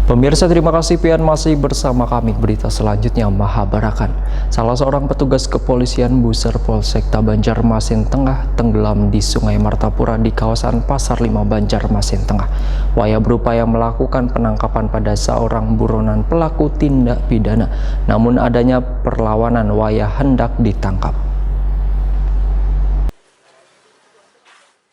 Pemirsa, terima kasih pian masih bersama kami. Berita selanjutnya Mahabarakan. Salah seorang petugas kepolisian Buser Polsekta Banjarmasin Tengah tenggelam di Sungai Martapura di kawasan Pasar 5 Banjarmasin Tengah. Waya berupaya melakukan penangkapan pada seorang buronan pelaku tindak pidana. Namun adanya perlawanan, Waya hendak ditangkap.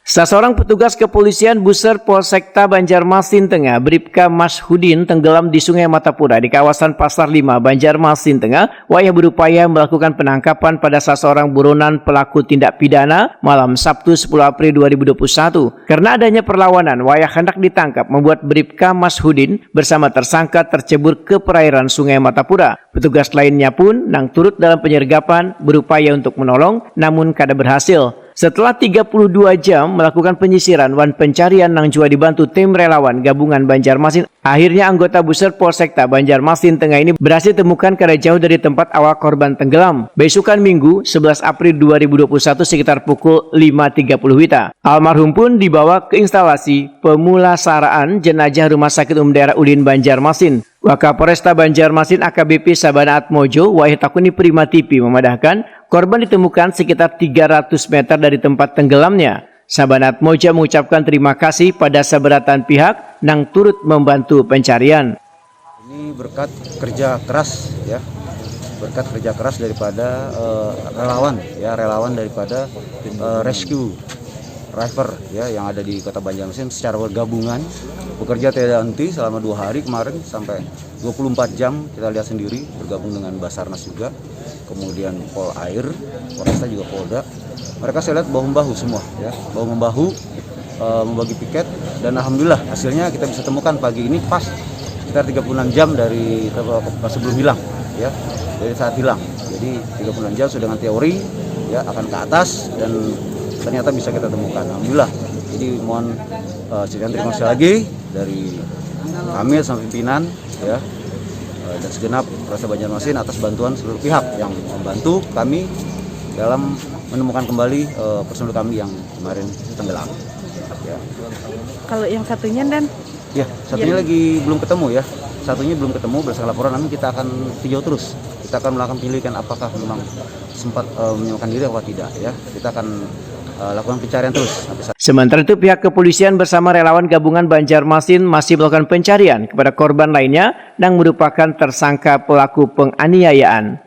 Seorang petugas kepolisian Buser Polsekta Banjarmasin Tengah, Bribka Mashudin, tenggelam di Sungai Martapura di kawasan Pasar 5 Banjarmasin Tengah. Waya berupaya melakukan penangkapan pada seorang buronan pelaku tindak pidana malam Sabtu 10 April 2021. Karena adanya perlawanan, Waya hendak ditangkap membuat Bribka Mashudin bersama tersangka tercebur ke perairan Sungai Martapura. Petugas lainnya pun nang turut dalam penyergapan berupaya untuk menolong, namun kada berhasil. Setelah 32 jam melakukan penyisiran wan pencarian nang jua dibantu tim relawan gabungan Banjarmasin, akhirnya anggota Buser Polsekta Banjarmasin Tengah ini berhasil temukan kada jauh dari tempat awal korban tenggelam. Besokan Minggu 11 April 2021 sekitar pukul 5.30 WITA. Almarhum pun dibawa ke instalasi pemulasaraan jenazah Rumah Sakit Umum Daerah Ulin Banjarmasin. Wakapolresta Banjarmasin AKBP Sabana Atmojo Wahid Prima TV memadahkan korban ditemukan sekitar 300 meter dari tempat tenggelamnya. Sabana Atmojo mengucapkan terima kasih pada seberatan pihak yang turut membantu pencarian. Ini berkat kerja keras ya, berkat kerja keras daripada relawan daripada rescue driver ya yang ada di Kota Banjarmasin secara bergabungan bekerja tidak henti selama 2 hari kemarin sampai 24 jam kita lihat sendiri, bergabung dengan Basarnas juga, kemudian Pol Air, Polresta juga Polda. Mereka saya lihat bahu-membahu semua ya, bahu-membahu membagi piket, dan alhamdulillah hasilnya kita bisa temukan pagi ini pas sekitar 36 jam dari sebelum hilang ya, dari saat hilang. Jadi 36 jam sudah dengan teori ya akan ke atas dan ternyata bisa kita temukan, alhamdulillah. Jadi mohon sekian terima kasih lagi dari kami sampai pimpinan ya dan segenap Polresta Banjarmasin atas bantuan seluruh pihak yang membantu kami dalam menemukan kembali personil kami yang kemarin tenggelam. Ya. Kalau yang satunya dan? Ya, satunya lagi belum ketemu ya. Satunya belum ketemu berdasarkan laporan, namun kita akan tinjau terus. Kita akan melakukan penyelidikan apakah memang sempat menyelamatkan diri atau tidak ya. Kita akan lakukan pencarian terus. Sementara itu pihak kepolisian bersama relawan gabungan Banjarmasin masih melakukan pencarian kepada korban lainnya yang merupakan tersangka pelaku penganiayaan.